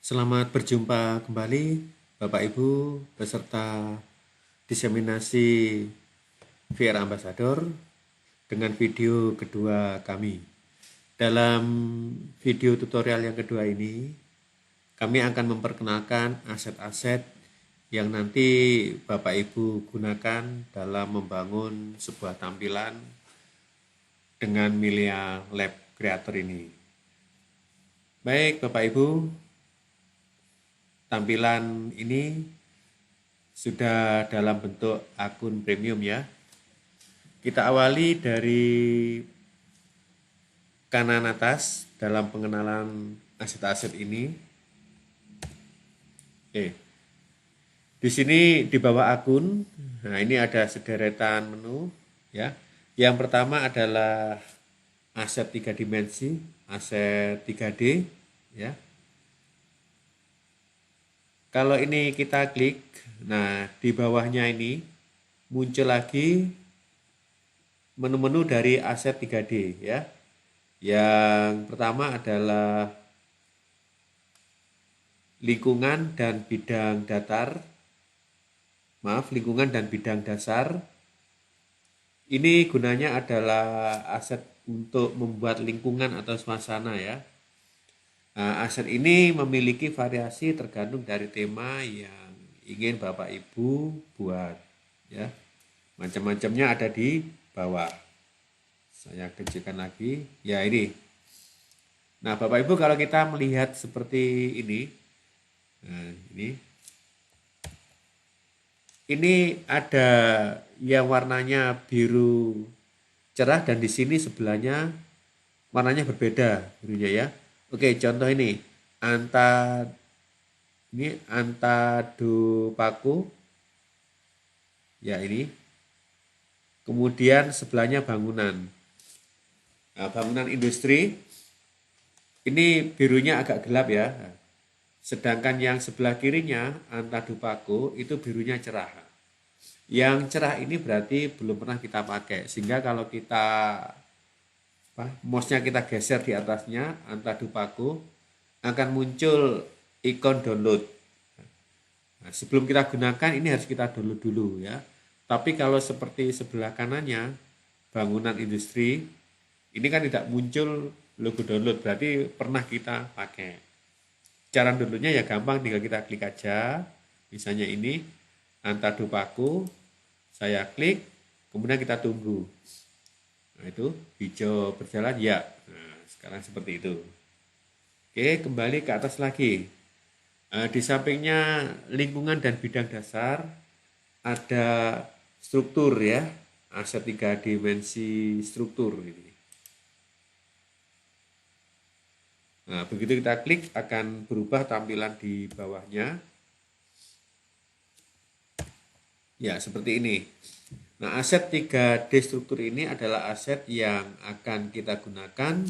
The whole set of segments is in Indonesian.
Selamat berjumpa kembali Bapak Ibu peserta diseminasi VR Ambassador dengan video kedua kami. Dalam video tutorial yang kedua ini, kami akan memperkenalkan aset-aset yang nanti Bapak Ibu gunakan dalam membangun sebuah tampilan dengan Milia Lab Creator ini. Baik Bapak Ibu, tampilan ini sudah dalam bentuk akun premium ya. Kita awali dari kanan atas dalam pengenalan aset-aset ini. Oke. Di sini di bawah akun, nah ini ada sederetan menu ya. Yang pertama adalah aset 3 dimensi, aset 3D ya. Kalau ini kita klik, nah di bawahnya ini muncul lagi menu-menu dari aset 3D ya. Yang pertama adalah lingkungan dan bidang datar. Lingkungan dan bidang dasar. Ini gunanya adalah aset untuk membuat lingkungan atau suasana ya. Nah, aset ini memiliki variasi tergantung dari tema yang ingin Bapak Ibu buat ya. Macam-macamnya ada di bawah. Saya kecilkan lagi. Ya ini. Nah, Bapak Ibu kalau kita melihat seperti ini. Nah, ini ada yang warnanya biru cerah dan di sini sebelahnya warnanya berbeda birunya ya. Oke, contoh ini Antado Paku. Ya ini. Kemudian sebelahnya bangunan. Nah, bangunan industri ini birunya agak gelap ya. Sedangkan yang sebelah kirinya Antado Paku itu birunya cerah. Yang cerah ini berarti belum pernah kita pakai, sehingga kalau kita mouse-nya kita geser di atasnya Antado Paku akan muncul ikon download. Nah, sebelum kita gunakan ini harus kita download dulu ya. Tapi kalau seperti sebelah kanannya bangunan industri ini kan tidak muncul logo download, berarti pernah kita pakai. Cara downloadnya ya gampang, tinggal kita klik aja. Misalnya ini Antado Paku. Saya klik, kemudian kita tunggu. Nah itu hijau berjalan ya. Nah sekarang seperti itu. Oke, kembali ke atas lagi. Di sampingnya lingkungan dan bidang dasar ada struktur ya, aset 3 dimensi struktur ini. Nah begitu kita klik akan berubah tampilan di bawahnya. Ya, seperti ini. Nah, aset 3D struktur ini adalah aset yang akan kita gunakan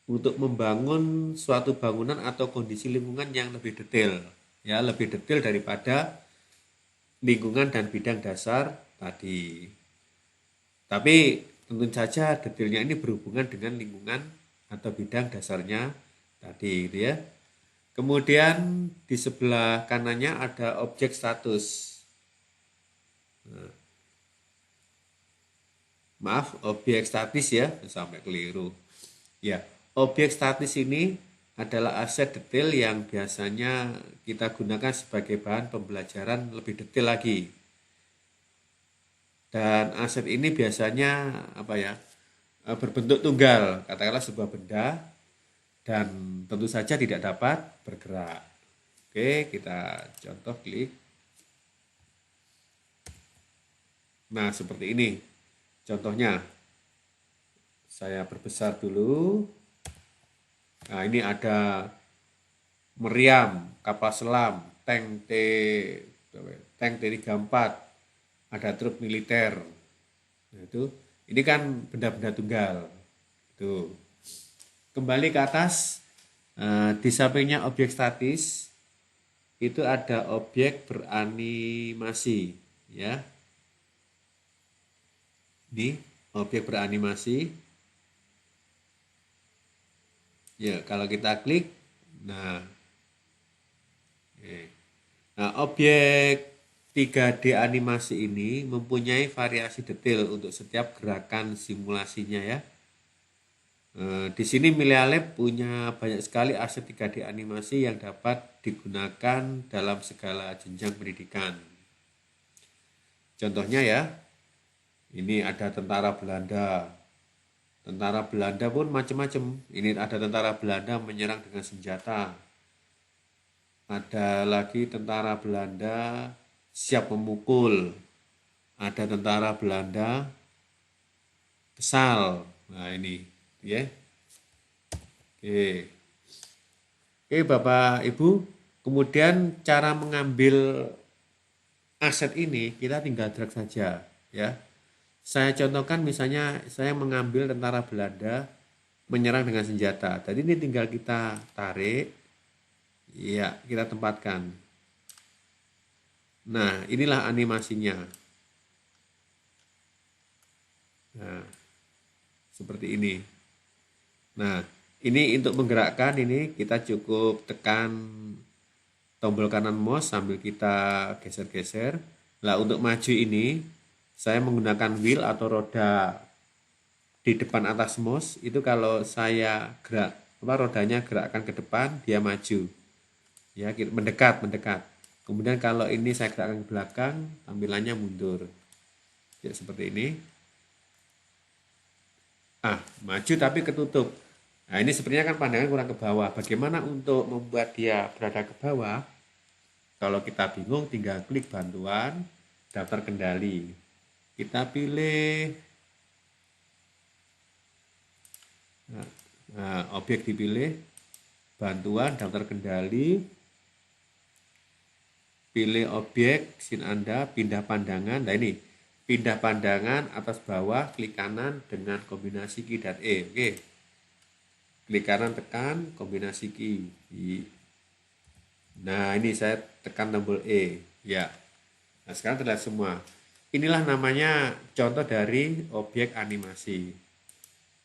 untuk membangun suatu bangunan atau kondisi lingkungan yang lebih detail. Ya, lebih detail daripada lingkungan dan bidang dasar tadi. Tapi tentu saja detailnya ini berhubungan dengan lingkungan atau bidang dasarnya tadi gitu ya. Kemudian di sebelah kanannya ada objek status. Maaf, objek statis ya, sampai keliru. Ya, objek statis ini adalah aset detail yang biasanya kita gunakan sebagai bahan pembelajaran lebih detail lagi. Dan aset ini biasanya berbentuk tunggal, katakanlah sebuah benda dan tentu saja tidak dapat bergerak. Oke, kita contoh klik. Nah, seperti ini. Contohnya, saya perbesar dulu. Nah, ini ada meriam, kapal selam, tank T34, ada truk militer. Nah, ini kan benda-benda tunggal. Itu. Kembali ke atas, di sampingnya objek statis, itu ada objek beranimasi, ya. Ini objek beranimasi. Ya, kalau kita klik, nah Nah, objek 3D animasi ini mempunyai variasi detail untuk setiap gerakan simulasinya ya. Di sini Milea Lab punya banyak sekali aset 3D animasi yang dapat digunakan dalam segala jenjang pendidikan. Contohnya ya, ini ada tentara Belanda. Tentara Belanda pun macam-macam. Ini ada tentara Belanda menyerang dengan senjata. Ada lagi tentara Belanda siap memukul. Ada tentara Belanda kesal. Nah ini, ya. Oke. Oke, Bapak Ibu. Kemudian cara mengambil aset ini kita tinggal drag saja, ya. Saya contohkan misalnya saya mengambil tentara Belanda menyerang dengan senjata. Tadi ini tinggal kita tarik, ya kita tempatkan. Nah inilah animasinya. Nah seperti ini. Nah ini untuk menggerakkan ini kita cukup tekan tombol kanan mouse sambil kita geser-geser. Nah untuk maju ini saya menggunakan wheel atau roda di depan atas mouse. Itu kalau saya rodanya gerakkan ke depan, dia maju. Ya, mendekat. Kemudian kalau ini saya gerakkan ke belakang, tampilannya mundur. Ya, seperti ini. Maju tapi ketutup. Nah, ini sepertinya kan pandangan kurang ke bawah. Bagaimana untuk membuat dia berada ke bawah? Kalau kita bingung, tinggal klik bantuan, daftar kendali. Kita pilih objek dipilih, bantuan, daftar kendali, pilih objek, scene Anda, pindah pandangan. Nah ini, pindah pandangan atas bawah, klik kanan dengan kombinasi Q dan E. Oke. Klik kanan tekan, kombinasi Q. Nah ini saya tekan tombol E. Ya. Nah sekarang terlihat semua. Inilah namanya contoh dari objek animasi.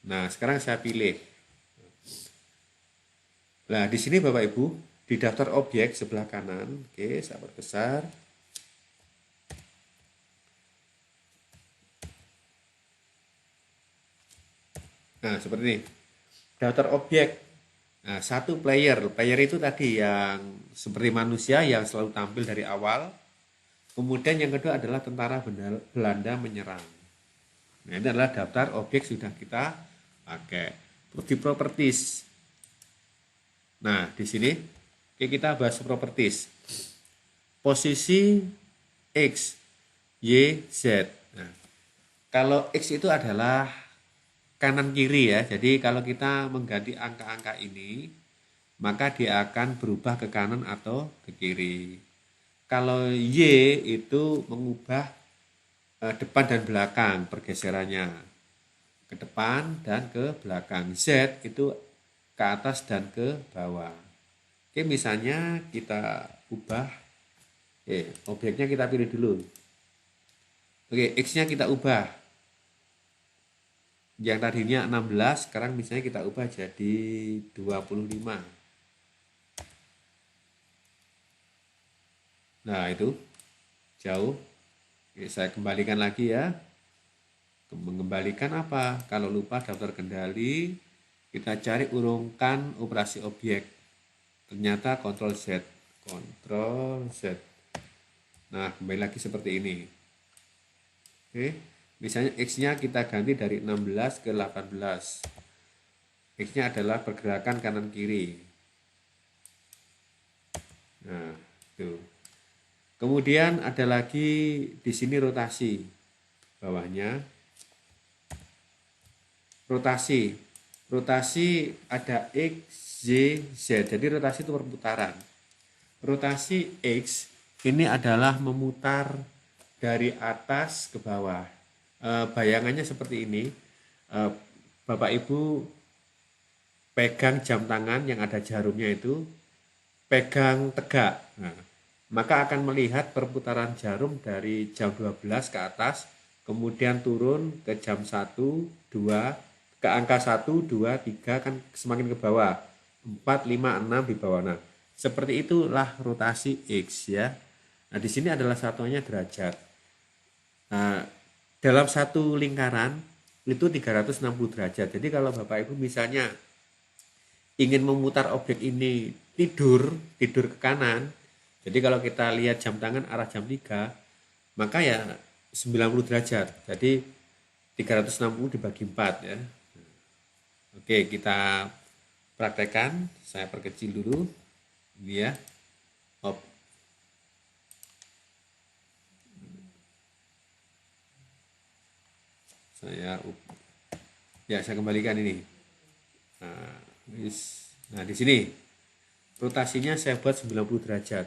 Nah, sekarang saya pilih. Nah, di sini Bapak Ibu, di daftar objek sebelah kanan, oke, saya perbesar. Nah, seperti ini. Daftar objek. Nah, satu player. Player itu tadi yang seperti manusia yang selalu tampil dari awal. Kemudian yang kedua adalah tentara Belanda menyerang. Nah, ini adalah daftar objek sudah kita pakai. Terus di properties. Nah, di sini kita bahas properties. Posisi X, Y, Z. Nah, kalau X itu adalah kanan kiri ya. Jadi kalau kita mengganti angka-angka ini, maka dia akan berubah ke kanan atau ke kiri. Kalau Y itu mengubah depan dan belakang pergeserannya, ke depan dan ke belakang. Z itu ke atas dan ke bawah. Oke, misalnya kita ubah, objeknya kita pilih dulu. Oke, X-nya kita ubah. Yang tadinya 16, sekarang misalnya kita ubah jadi 25. Nah, itu jauh. Oke, saya kembalikan lagi ya. Mengembalikan apa? Kalau lupa daftar kendali, kita cari urungkan operasi objek. Ternyata Ctrl Z. Ctrl Z. Nah, kembali lagi seperti ini. Oke, misalnya X-nya kita ganti dari 16 ke 18. X-nya adalah pergerakan kanan kiri. Nah, itu. Kemudian ada lagi di sini rotasi. Bawahnya rotasi. Rotasi ada X, Y, Z. Jadi rotasi itu perputaran. Rotasi X ini adalah memutar dari atas ke bawah. Bayangannya seperti ini. Bapak Ibu pegang jam tangan yang ada jarumnya itu, pegang tegak. Nah, maka akan melihat perputaran jarum dari jam 12 ke atas, kemudian turun ke jam 1, 2, ke angka 1, 2, 3 kan semakin ke bawah, 4, 5, 6 di bawah. Nah, Seperti itulah rotasi X ya. Nah, di sini adalah satuannya derajat. Nah, dalam satu lingkaran itu 360 derajat. Jadi kalau Bapak Ibu misalnya ingin memutar objek ini tidur ke kanan. Jadi kalau kita lihat jam tangan arah jam 3, maka ya 90 derajat. Jadi 360 dibagi 4 ya. Oke, kita praktekkan. Saya perkecil dulu. Ini ya. Hop. Saya kembalikan ini. Nah, di sini rotasinya saya buat 90 derajat.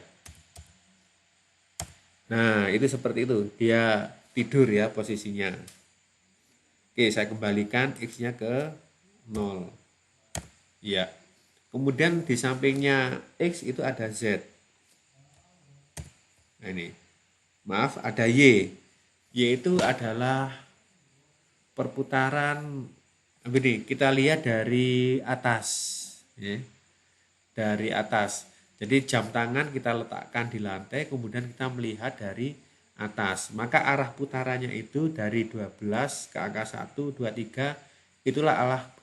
Nah, itu seperti itu. Dia tidur ya posisinya. Oke, saya kembalikan X-nya ke 0. Ya. Kemudian di sampingnya X itu ada Z. Nah, ini. Maaf, ada Y. Y itu adalah perputaran. Begini, kita lihat dari atas. Ya. Dari atas. Jadi jam tangan kita letakkan di lantai, kemudian kita melihat dari atas. Maka arah putarannya itu dari 12 ke angka 1, 2, 3, itulah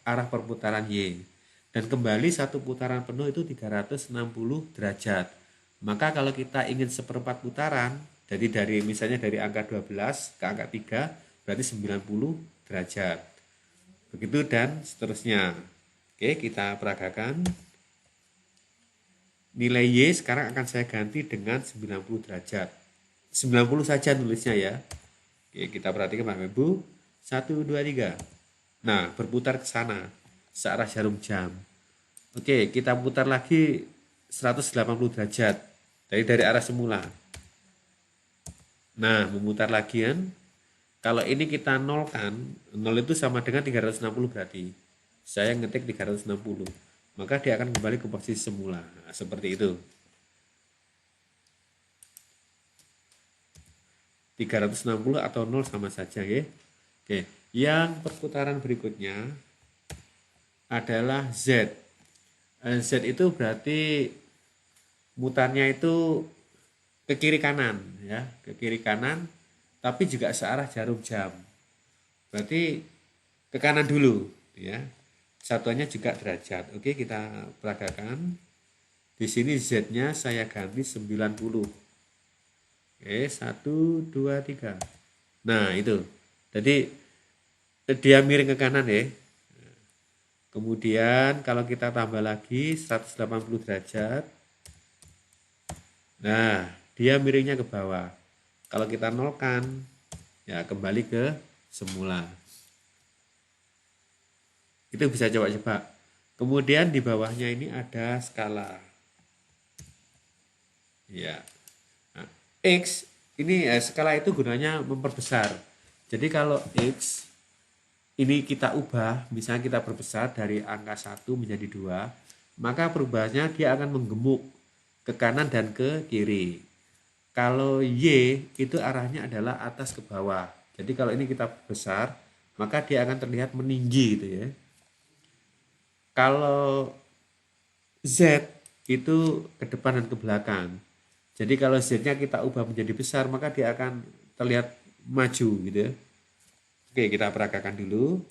arah perputaran Y. Dan kembali satu putaran penuh itu 360 derajat. Maka kalau kita ingin seperempat putaran, jadi misalnya dari angka 12 ke angka 3, berarti 90 derajat. Begitu dan seterusnya. Oke, kita peragakan. Nilai Y sekarang akan saya ganti dengan 90 derajat. 90 saja nulisnya ya. Oke, kita perhatikan Bapak Ibu. 1, 2, 3. Nah, berputar ke sana. Searah jarum jam. Oke, kita putar lagi 180 derajat. Dari arah semula. Nah, memutar lagi kan. Kalau ini kita nolkan, 0 itu sama dengan 360 berarti. Saya ngetik 360. Maka dia akan kembali ke posisi semula. Nah, seperti itu. 360 atau 0 sama saja ya. Oke, yang perputaran berikutnya adalah Z. Z itu berarti mutarnya itu ke kiri kanan ya, ke kiri kanan tapi juga searah jarum jam. Berarti ke kanan dulu ya. Satuannya juga derajat. Oke, kita peragakan. Di sini Z-nya saya ganti 90. Oke, 1, 2, 3. Nah, itu. Jadi dia miring ke kanan ya. Kemudian kalau kita tambah lagi 180 derajat. Nah, dia miringnya ke bawah. Kalau kita nolkan, ya kembali ke semula. Itu bisa coba-coba. Kemudian di bawahnya ini ada skala. Ya. Nah, X ini skala itu gunanya memperbesar. Jadi kalau X ini kita ubah, misalnya kita perbesar dari angka 1 menjadi 2, maka perubahannya dia akan menggemuk ke kanan dan ke kiri. Kalau Y itu arahnya adalah atas ke bawah. Jadi kalau ini kita besar, maka dia akan terlihat meninggi gitu ya. Kalau Z itu ke depan dan ke belakang. Jadi kalau Z-nya kita ubah menjadi besar, maka dia akan terlihat maju gitu ya. Oke, kita peragakan dulu.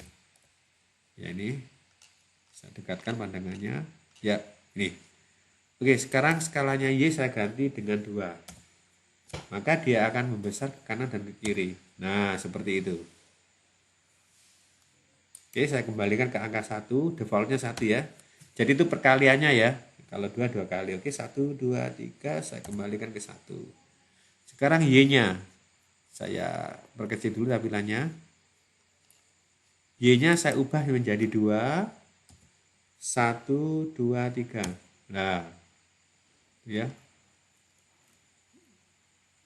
Ya ini, saya dekatkan pandangannya. Ya, ini. Oke, sekarang skalanya Y saya ganti dengan 2. Maka dia akan membesar ke kanan dan ke kiri. Nah, seperti itu. Oke, saya kembalikan ke angka 1, defaultnya 1 ya. Jadi itu perkaliannya ya. Kalau 2, 2 kali. Oke, 1, 2, 3, saya kembalikan ke 1. Sekarang Y-nya. Saya perkecil dulu tampilannya. Y-nya saya ubah menjadi 2. 1, 2, 3. Nah, ya.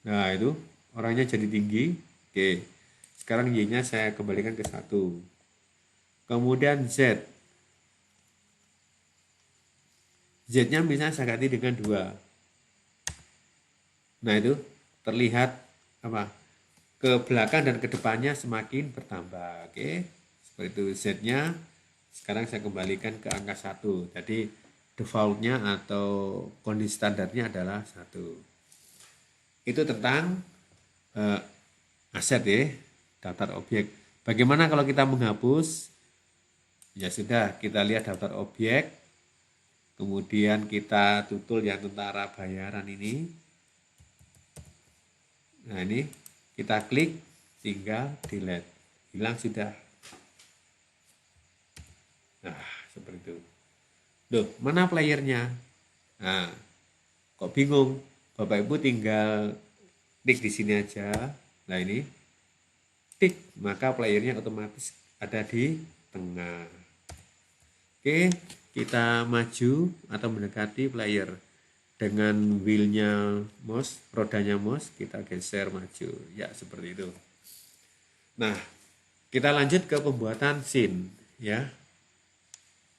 Nah, itu orangnya jadi tinggi. Oke. Sekarang Y-nya saya kembalikan ke 1. Kemudian Z. Z-nya misalnya saya ganti dengan 2. Nah, itu terlihat apa? Ke belakang dan ke depannya semakin bertambah. Oke. Seperti itu Z-nya. Sekarang saya kembalikan ke angka 1. Jadi defaultnya atau kondisi standarnya adalah 1. Itu tentang aset ya, daftar objek. Bagaimana kalau kita menghapus? Ya sudah, kita lihat daftar objek, kemudian kita tutul yang tentara bayaran ini. Nah ini kita klik, tinggal delete, hilang sudah. Nah seperti itu. Loh, mana playernya? Nah, kok bingung? Bapak Ibu tinggal klik di sini aja. Nah ini, klik, maka playernya otomatis ada di tengah. Oke, kita maju atau mendekati player dengan wheelnya mouse, rodanya mouse, kita geser maju. Ya, seperti itu. Nah, kita lanjut ke pembuatan scene ya.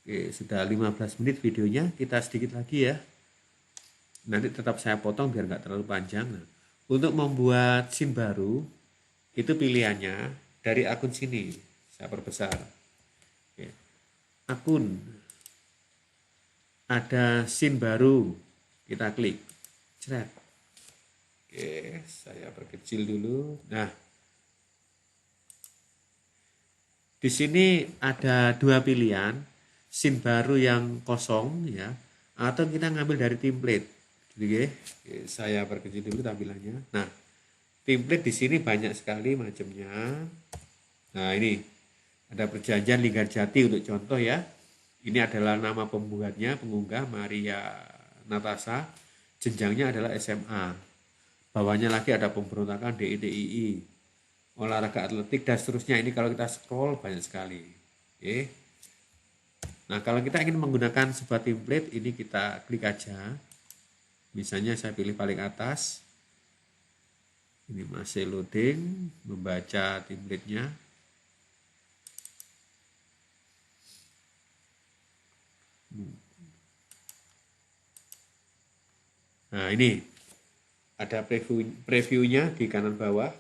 Oke, sudah 15 menit videonya, kita sedikit lagi ya. Nanti tetap saya potong biar nggak terlalu panjang. Nah, untuk membuat scene baru, itu pilihannya dari akun sini. Saya perbesar. Oke. Akun. Ada scene baru. Kita klik. Cret. Oke, saya perkecil dulu. Nah, di sini ada dua pilihan. Scene baru yang kosong ya, atau kita ngambil dari template. Oke, saya perkecil dulu tampilannya. Nah, template di sini banyak sekali macamnya. Nah, ini ada perjanjian Linggarjati untuk contoh ya. Ini adalah nama pembuatnya, pengunggah Maria Natasha. Jenjangnya adalah SMA. Bawahnya lagi ada pemberontakan DITII, olahraga atletik dan seterusnya. Ini kalau kita scroll banyak sekali. Oke. Nah, kalau kita ingin menggunakan sebuah template, ini kita klik aja. Misalnya saya pilih paling atas. Ini masih loading, membaca template-nya. Nah, ini ada previewnya di kanan bawah.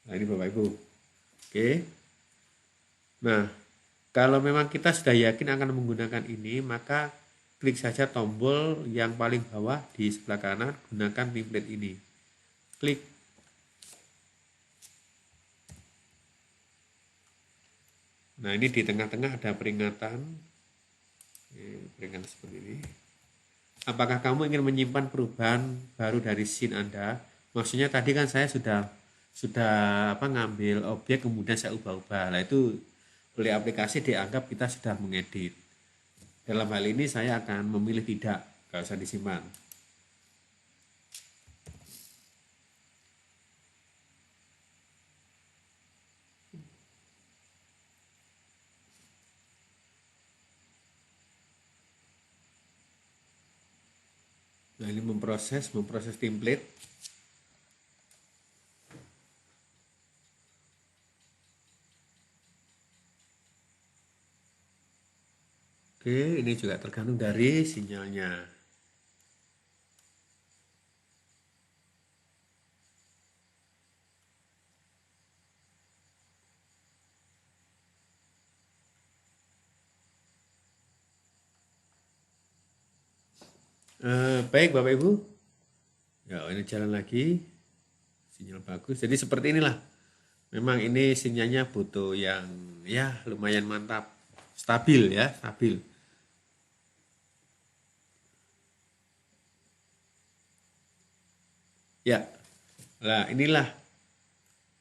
Nah, ini Bapak Ibu. Oke. Nah, kalau memang kita sudah yakin akan menggunakan ini, maka klik saja tombol yang paling bawah di sebelah kanan, gunakan template ini. Klik. Nah, ini di tengah-tengah ada peringatan. Peringatan seperti ini. Apakah kamu ingin menyimpan perubahan baru dari scene Anda? Maksudnya tadi kan saya sudah ngambil objek kemudian saya ubah-ubah. Nah, itu oleh aplikasi dianggap kita sudah mengedit. Dalam hal ini saya akan memilih tidak, nggak usah disimpan. Nah, ini memproses template. Oke, ini juga tergantung dari sinyalnya. Baik Bapak Ibu. Ya, ini jalan lagi. Sinyal bagus. Jadi seperti inilah. Memang ini sinyalnya butuh yang ya lumayan mantap. Stabil ya, stabil. Ya, nah inilah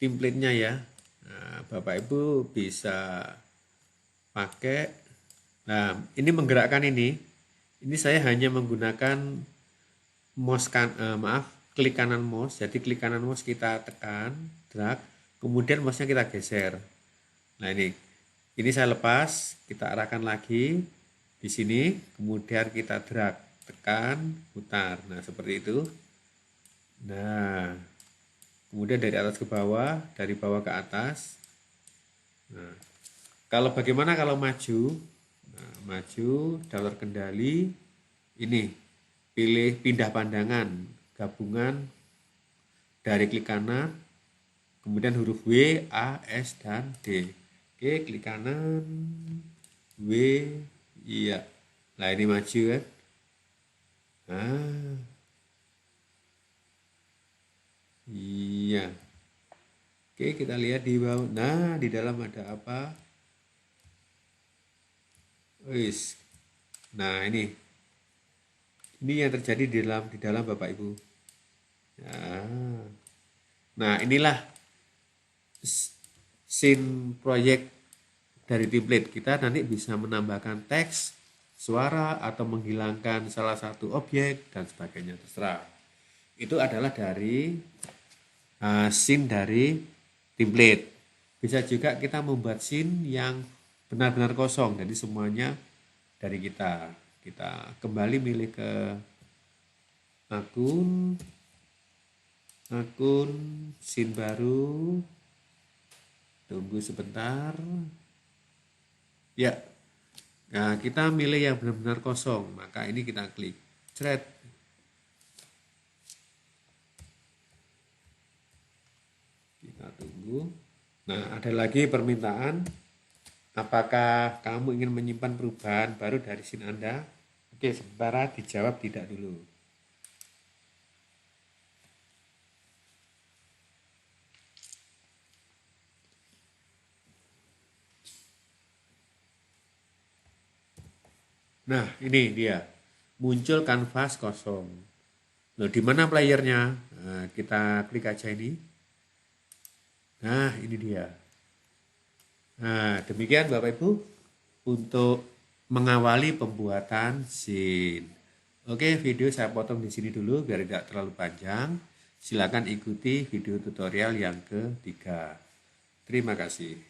template-nya ya. Nah, Bapak Ibu bisa pakai. Nah, ini menggerakkan ini. Ini saya hanya menggunakan mouse klik kanan mouse. Jadi klik kanan mouse kita tekan, drag, kemudian mouse-nya kita geser. Nah, ini saya lepas, kita arahkan lagi di sini, kemudian kita drag, tekan, putar. Nah, seperti itu. Nah, kemudian dari atas ke bawah, dari bawah ke atas. Nah, bagaimana kalau maju? Nah, maju, daftar kendali, ini pilih pindah pandangan, gabungan dari klik kanan, kemudian huruf W, A, S, dan D. Oke, klik kanan, W, iya. Nah ini maju kan. Ah, iya. Oke, kita lihat di bawah. Nah, di dalam ada apa? Wis. Nah, ini. Ini yang terjadi di dalam Bapak Ibu. Nah, nah inilah scene proyek dari template. Kita nanti bisa menambahkan teks, suara, atau menghilangkan salah satu objek, dan sebagainya. Terserah. Itu adalah dari scene dari template. Bisa juga kita membuat scene yang benar-benar kosong, jadi semuanya dari kita. Kita kembali milih ke akun, scene baru, tunggu sebentar. Ya, nah kita milih yang benar-benar kosong, maka ini kita klik thread. Kita tunggu. Nah, ada lagi permintaan. Apakah kamu ingin menyimpan perubahan baru dari scene Anda? Oke, sementara dijawab tidak dulu. Nah, ini dia. Muncul kanvas kosong. Loh, di mana playernya? Nah, kita klik aja ini. Nah, ini dia. Nah, demikian Bapak Ibu untuk mengawali pembuatan scene. Oke, video saya potong di sini dulu biar tidak terlalu panjang. Silakan ikuti video tutorial yang ketiga. Terima kasih.